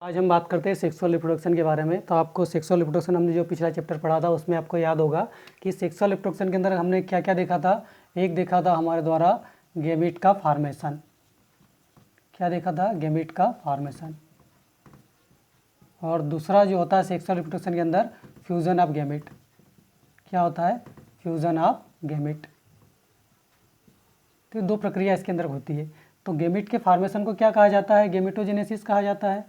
आज हम बात करते हैं सेक्सुअल रिप्रोडक्शन के बारे में। तो आपको सेक्सुअल रिप्रोडक्शन हमने जो पिछला चैप्टर पढ़ा था उसमें आपको याद होगा कि सेक्सुअल रिप्रोडक्शन के अंदर हमने क्या क्या देखा था। एक देखा था हमारे द्वारा गैमीट का फॉर्मेशन। क्या देखा था? गैमीट का फॉर्मेशन। और दूसरा जो होता है सेक्सुअल रिप्रोडक्शन के अंदर फ्यूज़न ऑफ गैमीट। क्या होता है? Fusion of gamete. तो दो प्रक्रिया इसके अंदर होती है। तो गैमीट के फॉर्मेशन को क्या कहा जाता है? गैमेटोजेनेसिस कहा जाता है।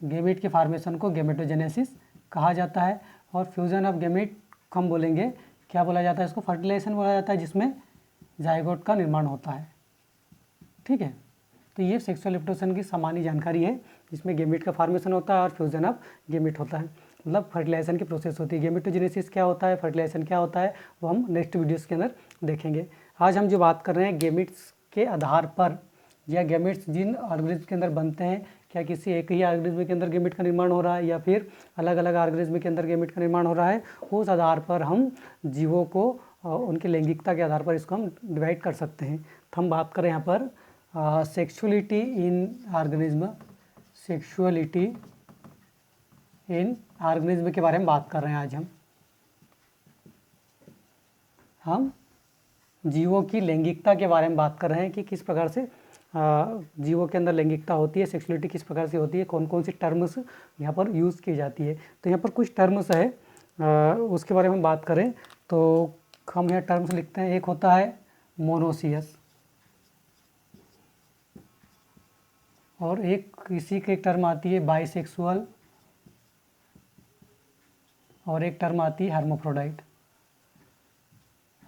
गैमीट के फॉर्मेशन को गैमेटोजेनेसिस कहा जाता है। और फ्यूज़न ऑफ गैमीट हम बोलेंगे, क्या बोला जाता है इसको? फर्टिलाइजेशन बोला जाता है, जिसमें जाइगोट का निर्माण होता है। ठीक है, तो ये सेक्सुअल रिप्रोडक्शन की सामान्य जानकारी है, जिसमें गैमीट का फॉर्मेशन होता है और फ्यूज़न ऑफ गैमीट होता है, मतलब फर्टिलाइजेशन की प्रोसेस होती है। गैमेटोजेनेसिस क्या होता है, फर्टिलाइजेशन क्या होता है, वो हम नेक्स्ट वीडियोस के अंदर देखेंगे। आज हम जो बात कर रहे हैं गैमीट्स के आधार पर, या गैमेट्स जिन ऑर्गेनिज्म के अंदर बनते हैं, क्या किसी एक ही ऑर्गेनिज्म के अंदर गैमेट का निर्माण हो रहा है या फिर अलग अलग ऑर्गेनिज्म के अंदर गैमेट का निर्माण हो रहा है, उस आधार पर हम जीवों को उनकी लैंगिकता के आधार पर इसको हम डिवाइड कर सकते हैं। तो हम बात करें यहाँ पर सेक्सुअलिटी इन ऑर्गेनिज्म, सेक्सुअलिटी इन ऑर्गेनिज्म के बारे में बात कर रहे हैं। आज हम जीवों की लैंगिकता के बारे में बात कर रहे हैं कि किस प्रकार से जीवों के अंदर लैंगिकता होती है, सेक्सुअलिटी किस प्रकार से होती है, कौन कौन सी टर्म्स यहाँ पर यूज़ की जाती है। तो यहाँ पर कुछ टर्म्स है, उसके बारे में बात करें तो हम यहाँ टर्म्स लिखते हैं। एक होता है मोनोसियस, और एक इसी की एक टर्म आती है बाइसेक्सुअल, और एक टर्म आती है हर्माफ्रोडाइट।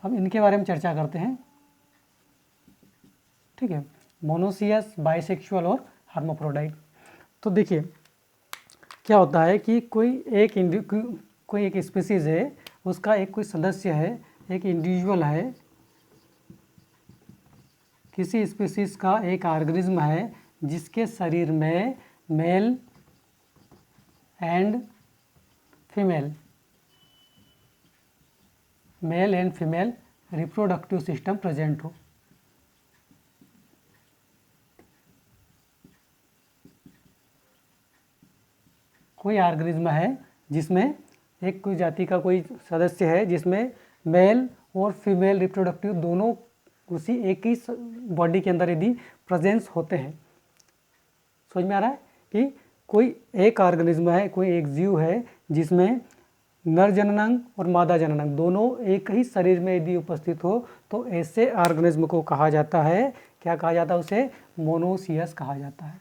हम इनके बारे में चर्चा करते हैं। ठीक है, मोनोसियस, बाइसेक्सुअल और हर्माफ्रोडाइट। तो देखिए क्या होता है कि कोई एक स्पीसीज है, उसका एक कोई सदस्य है, एक इंडिविजुअल है, किसी स्पीसीज का एक ऑर्गेनिज्म है जिसके शरीर में male and female reproductive system present हो। कोई ऑर्गेनिज्म है जिसमें एक कोई जाति का कोई सदस्य है जिसमें मेल और फीमेल रिप्रोडक्टिव दोनों उसी एक ही बॉडी के अंदर यदि प्रेजेंस होते हैं। समझ में आ रहा है कि कोई एक ऑर्गेनिज्म है, कोई एक जीव है जिसमें नर जननांग और मादा जननांग दोनों एक ही शरीर में यदि उपस्थित हो, तो ऐसे ऑर्गेनिज्म को कहा जाता है, क्या कहा जाता है उसे? मोनोसियस कहा जाता है।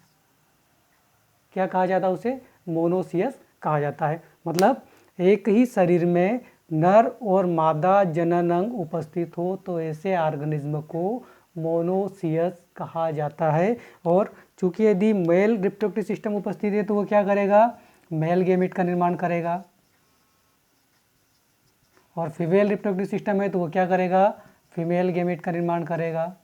क्या कहा जाता है उसे? मोनोसियस कहा जाता है। मतलब एक ही शरीर में नर और मादा जननांग उपस्थित हो तो ऐसे ऑर्गेनिज्म को मोनोसियस कहा जाता है। और चूंकि यदि मेल रिप्रोडक्टिव सिस्टम उपस्थित है तो वो क्या करेगा? मेल गैमेट का निर्माण करेगा। और फीमेल रिप्रोडक्टिव सिस्टम है तो वो क्या करेगा? फीमेल गैमेट का निर्माण करेगा।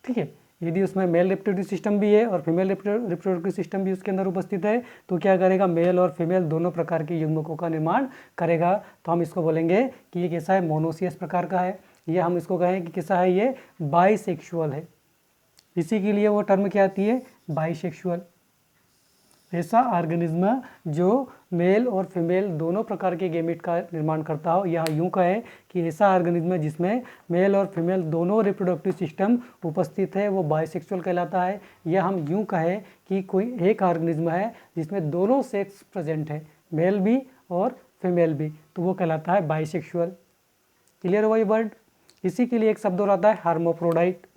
ठीक है, यदि उसमें मेल रिप्रोडक्टिव सिस्टम भी है और फीमेल रिप्रोडक्टिव सिस्टम भी उसके अंदर उपस्थित है तो क्या करेगा? मेल और फीमेल दोनों प्रकार के युग्मकों का निर्माण करेगा। तो हम इसको बोलेंगे कि ये कैसा है? मोनोसियस प्रकार का है। ये हम इसको कहें कि कैसा है? ये बाइसेक्सुअल है। इसी के लिए वो टर्म क्या आती है? बाइसेक्सुअल। ऐसा ऑर्गेनिज्म जो मेल और फीमेल दोनों प्रकार के गैमेट का निर्माण करता हो, या यूं कहें कि ऐसा ऑर्गेनिज्म जिसमें मेल और फीमेल दोनों रिप्रोडक्टिव सिस्टम उपस्थित है, वो बाइसेक्सुअल कहलाता है। या हम यूं कहें कि कोई एक ऑर्गेनिज्म है जिसमें दोनों सेक्स प्रेजेंट है, मेल भी और फीमेल भी, तो वो कहलाता है बाइसेक्सुअल। क्लियर हुआ ये वर्ड? इसी के लिए एक शब्द और आता है हर्माफ्रोडाइट।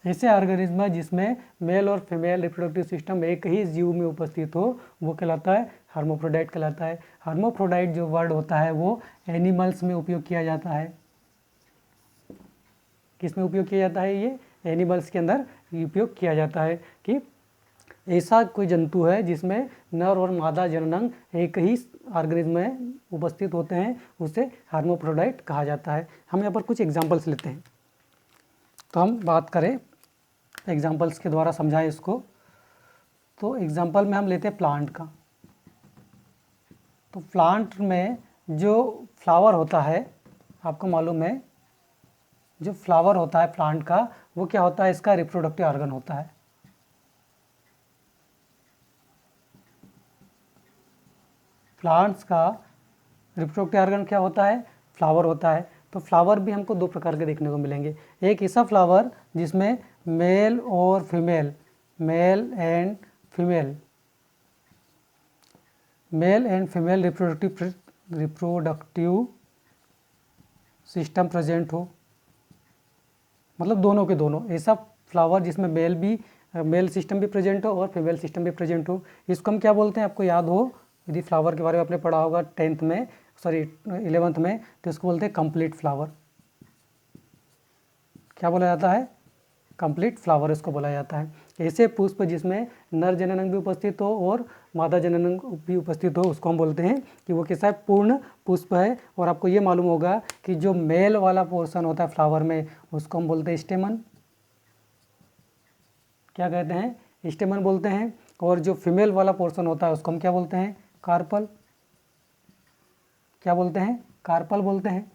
ऐसे ऑर्गेनिज्म जिसमें मेल और फीमेल रिप्रोडक्टिव सिस्टम एक ही जीव में उपस्थित हो वो कहलाता है हर्माफ्रोडाइट कहलाता है। हर्माफ्रोडाइट जो वर्ड होता है वो एनिमल्स में उपयोग किया जाता है। किस में उपयोग किया जाता है? ये एनिमल्स के अंदर उपयोग किया जाता है कि ऐसा कोई जंतु है जिसमें नर और मादा जननांग एक ही ऑर्गेनिज्म में उपस्थित होते हैं, उसे हर्माफ्रोडाइट कहा जाता है। हम यहाँ पर कुछ एग्जाम्पल्स लेते हैं। तो हम बात करें एग्जाम्पल्स के द्वारा समझाएं इसको। तो एग्जाम्पल में हम लेते हैं प्लांट का। तो प्लांट में जो फ्लावर होता है, आपको मालूम है जो फ्लावर होता है प्लांट का वो क्या होता है, इसका रिप्रोडक्टिव ऑर्गन होता है। प्लांट्स का रिप्रोडक्टिव ऑर्गन क्या होता है, फ्लावर होता है। तो फ्लावर भी हमको दो प्रकार के देखने को मिलेंगे, एक ऐसा फ्लावर जिसमें मेल और female, male and female reproductive system present हो, मतलब दोनों के दोनों, ऐसा फ्लावर जिसमें मेल सिस्टम भी प्रेजेंट हो और फीमेल सिस्टम भी प्रेजेंट हो। इसको हम क्या बोलते हैं, आपको याद हो यदि फ्लावर के बारे में आपने पढ़ा होगा 10th में, सॉरी 11th में, तो इसको बोलते हैं कंप्लीट फ्लावर। क्या बोला जाता है, कंप्लीट फ्लावर इसको बोला जाता है। ऐसे पुष्प जिसमें नर जननांग भी उपस्थित हो और मादा जननांग भी उपस्थित हो, उसको हम बोलते हैं कि वो कैसा है, पूर्ण पुष्प है। और आपको ये मालूम होगा कि जो मेल वाला पोर्शन होता है फ्लावर में उसको हम बोलते हैं स्टेमन, क्या कहते हैं, स्टेमन बोलते हैं। और जो फीमेल वाला पोर्शन होता है उसको हम क्या बोलते हैं, कार्पल, क्या बोलते हैं, कार्पल बोलते हैं।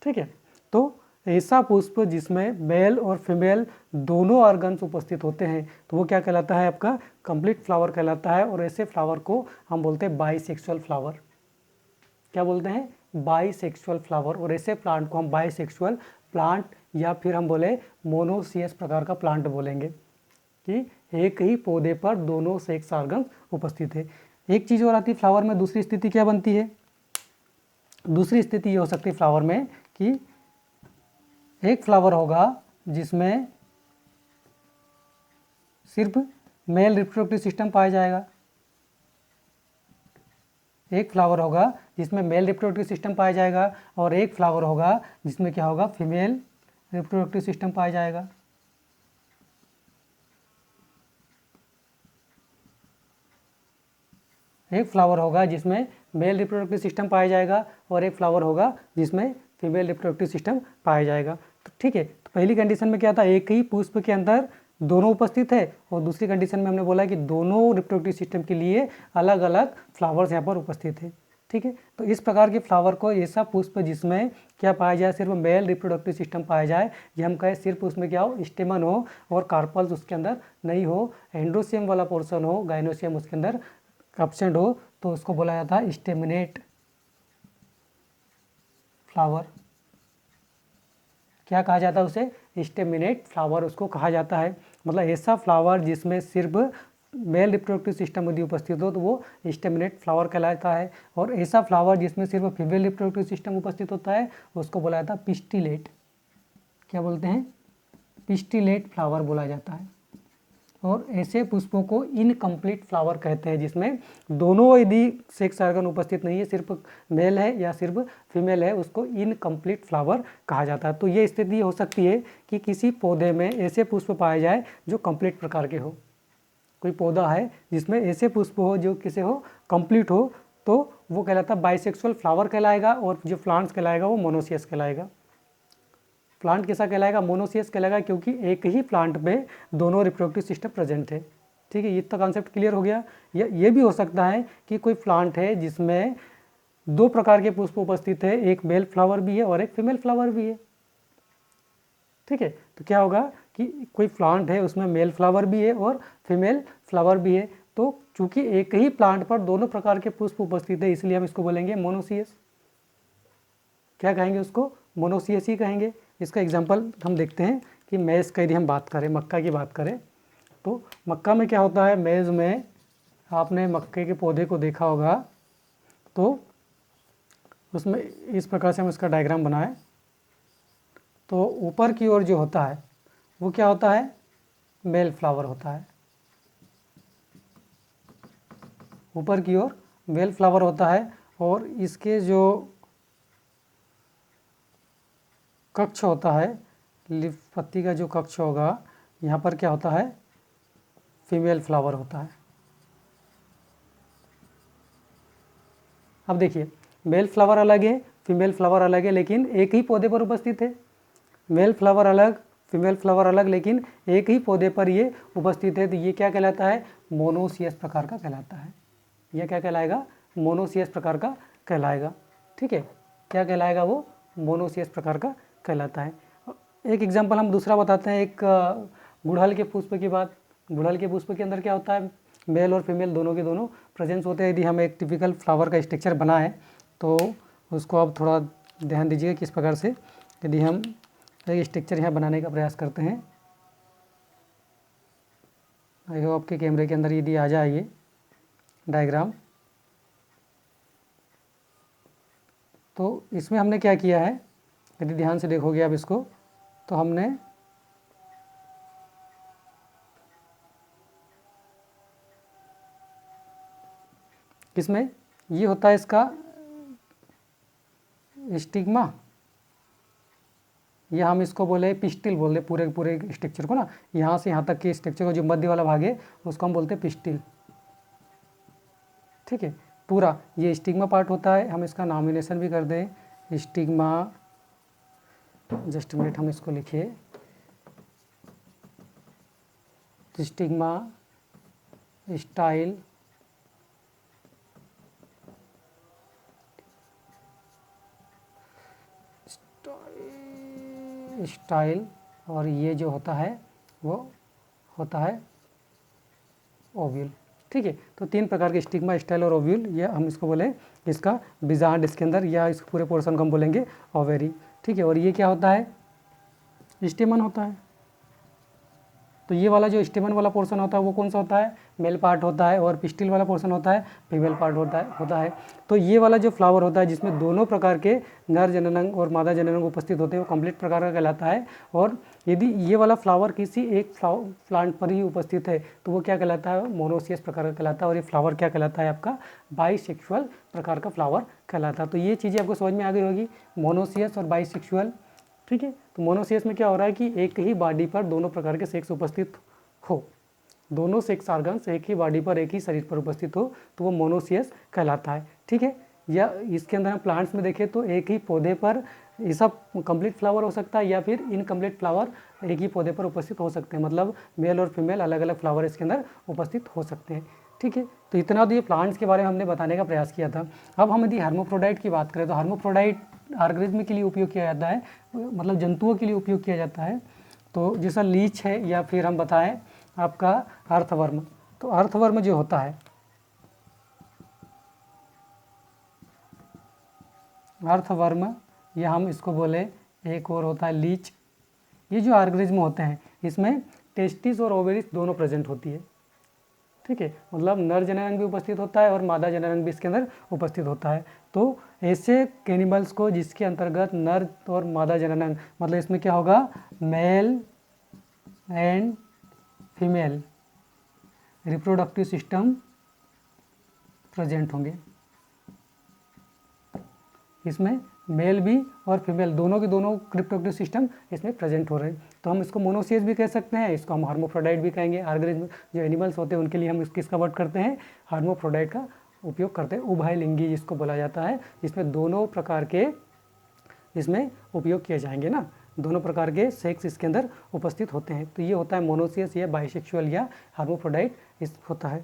ठीक है, तो ऐसा पुष्प जिसमें मेल और फीमेल दोनों ऑर्गन्स उपस्थित होते हैं तो वो क्या कहलाता है, आपका कंप्लीट फ्लावर कहलाता है। और ऐसे फ्लावर को हम बोलते हैं बाइसेक्सुअल फ्लावर। क्या बोलते हैं, बाइसेक्सुअल फ्लावर। और ऐसे प्लांट को हम बाइसेक्सुअल प्लांट या फिर हम बोले मोनोसियस प्रकार का प्लांट बोलेंगे कि एक ही पौधे पर दोनों सेक्स ऑर्गन उपस्थित है। एक चीज़ और आती है फ्लावर में, दूसरी स्थिति क्या बनती है, दूसरी स्थिति ये हो सकती है फ्लावर में कि एक फ्लावर होगा जिसमें सिर्फ मेल रिप्रोडक्टिव सिस्टम पाया जाएगा, एक फ्लावर होगा जिसमें मेल रिप्रोडक्टिव सिस्टम पाया जाएगा, और एक फ्लावर होगा जिसमें क्या होगा, फीमेल रिप्रोडक्टिव सिस्टम पाया जाएगा। एक फ्लावर होगा जिसमें मेल रिप्रोडक्टिव सिस्टम पाया जाएगा और एक फ्लावर होगा जिसमें फीमेल रिप्रोडक्टिव सिस्टम पाया जाएगा। तो ठीक है, तो पहली कंडीशन में क्या था, एक ही पुष्प के अंदर दोनों उपस्थित है, और दूसरी कंडीशन में हमने बोला कि दोनों रिप्रोडक्टिव सिस्टम के लिए अलग अलग फ्लावर्स यहाँ पर उपस्थित है। ठीक है, तो इस प्रकार के फ्लावर को ऐसा पुष्प जिसमें क्या पाया जाए, सिर्फ मेल रिप्रोडक्टिव सिस्टम पाया जाए, ये हम कहें सिर्फ उसमें क्या हो, स्टेमन हो और कार्पल्स उसके अंदर नहीं हो, एंडोसियम वाला पोर्शन हो, गाइनोसियम उसके अंदर एब्सेंट हो, तो उसको बोला जाता है स्टेमिनेट फ्लावर। क्या कहा जाता है उसे, स्टेमिनेट फ्लावर उसको कहा जाता है। मतलब ऐसा फ्लावर जिसमें सिर्फ मेल रिप्रोडक्टिव सिस्टम यदि उपस्थित हो तो वो स्टेमिनेट फ्लावर कहलाता है। और ऐसा फ्लावर जिसमें सिर्फ फीमेल रिप्रोडक्टिव सिस्टम उपस्थित होता है उसको बोला जाता है पिस्टिलेट। क्या बोलते हैं, पिस्टिलेट फ्लावर बोला जाता है। और ऐसे पुष्पों को इनकम्प्लीट फ्लावर कहते हैं जिसमें दोनों यदि सेक्स ऑर्गन उपस्थित नहीं है, सिर्फ मेल है या सिर्फ फीमेल है, उसको इनकम्प्लीट फ्लावर कहा जाता है। तो ये स्थिति हो सकती है कि किसी पौधे में ऐसे पुष्प पाए जाए जो कंप्लीट प्रकार के हो। कोई पौधा है जिसमें ऐसे पुष्प हो जो किसे हो, कंप्लीट हो, तो वो कहलाता बाइसेक्सुअल फ्लावर कहलाएगा। और जो प्लांट्स कहलाएगा वो मोनोसियस कहलाएगा। प्लांट कैसा कहलाएगा, मोनोसियस कहलाएगा, क्योंकि एक ही प्लांट में दोनों रिप्रोडक्टिव सिस्टम प्रेजेंट है। ठीक है, ये तो कॉन्सेप्ट क्लियर हो गया। ये भी हो सकता है कि कोई प्लांट है जिसमें दो प्रकार के पुष्प उपस्थित है, एक मेल फ्लावर भी है और एक फीमेल फ्लावर भी है। ठीक है, तो क्या होगा कि कोई प्लांट है उसमें मेल फ्लावर भी है और फीमेल फ्लावर भी है, तो चूंकि एक ही प्लांट पर दोनों प्रकार के पुष्प उपस्थित है इसलिए हम इसको बोलेंगे मोनोसियस। क्या कहेंगे उसको, मोनोसियस ही कहेंगे। इसका एग्जांपल हम देखते हैं कि मेज़ का यदि हम बात करें, मक्का की बात करें, तो मक्का में क्या होता है, मेज़ में आपने मक्के के पौधे को देखा होगा, तो उसमें इस प्रकार से हम इसका डायग्राम बनाएं, तो ऊपर की ओर जो होता है वो क्या होता है, मेल फ्लावर होता है। ऊपर की ओर मेल फ्लावर होता है, और इसके जो कक्ष होता है, लीफ पत्ती का जो कक्ष होगा, यहाँ पर क्या होता है, फीमेल फ्लावर होता है। अब देखिए, मेल फ्लावर अलग है, फीमेल फ्लावर अलग है, लेकिन एक ही पौधे पर उपस्थित है। मेल फ्लावर अलग, फीमेल फ्लावर अलग, लेकिन एक ही पौधे पर ये उपस्थित है, तो ये क्या कहलाता है, मोनोसियस प्रकार का कहलाता है। यह क्या कहलाएगा, मोनोसियस प्रकार का कहलाएगा। ठीक है, क्या कहलाएगा वो, मोनोसियस प्रकार का कहलाता है। एक एग्जाम्पल हम दूसरा बताते हैं, एक गुड़हल के पुष्प की बात। गुड़हल के पुष्प के अंदर क्या होता है, मेल और फीमेल दोनों के दोनों प्रेजेंस होते हैं। यदि हम एक टिपिकल फ्लावर का स्ट्रक्चर बना है तो उसको आप थोड़ा ध्यान दीजिएगा किस प्रकार से, यदि हम एक स्ट्रक्चर यहाँ बनाने का प्रयास करते हैं, आई होप आपके कैमरे के अंदर यदि आ जाए ये डायग्राम, तो इसमें हमने क्या किया है, यदि ध्यान से देखोगे आप इसको, तो हमने इसमें ये होता है इसका स्टिग्मा, या हम इसको बोले पिस्टिल बोल दे पूरे पूरे स्ट्रक्चर को ना, यहाँ से यहाँ तक के स्ट्रक्चर को जो मध्य वाला भाग है उसको हम बोलते हैं पिस्टिल। ठीक है, पूरा ये स्टिग्मा पार्ट होता है। हम इसका नॉमिनेशन भी कर दें, स्टिग्मा, जस्ट मिनट हम इसको लिखिए, स्टिग्मा, स्टाइल, स्टाइल, और ये जो होता है वो होता है ओव्यूल। ठीक है, तो 3 प्रकार के स्टिग्मा, स्टाइल और ओव्यूल, ये हम इसको बोले इसका बिजार्ड इसके अंदर, या इस पूरे पोर्शन को हम बोलेंगे ओवेरी। ठीक है, और ये क्या होता है, स्टेमन होता है। तो ये वाला जो स्टेमन वाला पोर्शन होता है वो कौन सा होता है, मेल पार्ट होता है, और पिस्टिल वाला पोर्शन होता है फीमेल पार्ट होता है। तो ये वाला जो फ्लावर होता है जिसमें दोनों प्रकार के नर जननांग और मादा जननांग उपस्थित होते हैं वो कंप्लीट प्रकार का कहलाता है। और यदि ये वाला फ्लावर किसी एक प्लांट पर ही उपस्थित है तो वो क्या कहलाता है, मोनोसियस प्रकार का कहलाता है। और ये फ्लावर क्या कहलाता है आपका, बाइसेक्सुअल प्रकार का फ्लावर कहलाता है। तो ये चीज़ें आपको समझ में आ गई होगी, मोनोसियस और बाइसेक्सुअल। ठीक है, तो मोनोसियस में क्या हो रहा है कि एक ही बॉडी पर दोनों प्रकार के सेक्स उपस्थित हो, दोनों सेक्स ऑर्गन्स एक ही बॉडी पर एक ही शरीर पर उपस्थित हो तो वो मोनोसियस कहलाता है। ठीक है, या इसके अंदर हम प्लांट्स में देखें तो एक ही पौधे पर ये सब कंप्लीट फ्लावर हो सकता है, या फिर इनकम्प्लीट फ्लावर एक ही पौधे पर उपस्थित हो सकते हैं, मतलब मेल और फीमेल अलग अलग फ्लावर इसके अंदर उपस्थित हो सकते हैं। ठीक है, तो इतना तो ये प्लांट्स के बारे में हमने बताने का प्रयास किया था। अब हम यदि हर्मोफ्रोडाइट की बात करें तो हर्मोफ्रोडाइट ऑर्गेनिज्म के लिए उपयोग किया जाता है, मतलब जंतुओं के लिए उपयोग किया जाता है। तो जैसा लीच है, या फिर हम बताएं आपका अर्थवर्म। तो अर्थवर्म जो होता है, अर्थवर्म, या हम इसको बोले एक और होता है लीच। ये जो ऑर्गेनिज्म होते हैं इसमें टेस्टिस और ओवेरिस दोनों प्रेजेंट होती है। ठीक है, मतलब नर जननांग भी उपस्थित होता है और मादा जननांग भी इसके अंदर उपस्थित होता है। तो ऐसे कैनिमल्स को जिसके अंतर्गत नर और मादा जननांग, मतलब इसमें क्या होगा, male and female reproductive system present होंगे। इसमें मेल भी और फीमेल दोनों के दोनों रिप्रोडक्टिव सिस्टम इसमें प्रेजेंट हो रहे हैं। तो हम इसको मोनोसियस भी कह सकते हैं, इसको हम हार्मोफ्रोडाइट भी कहेंगे। ऑर्गेनिज्म जो एनिमल्स होते हैं उनके लिए हम किसका वर्ड करते हैं, हार्मोफ्रोडाइट का उपयोग करते हैं। उभयलिंगी जिसको बोला जाता है, इसमें दोनों प्रकार के इसमें उपयोग किए जाएंगे ना, दोनों प्रकार के सेक्स इसके अंदर उपस्थित होते हैं। तो ये होता है मोनोसियस या बाइसेक्सुअल या हार्मोफ्रोडाइट इस होता है।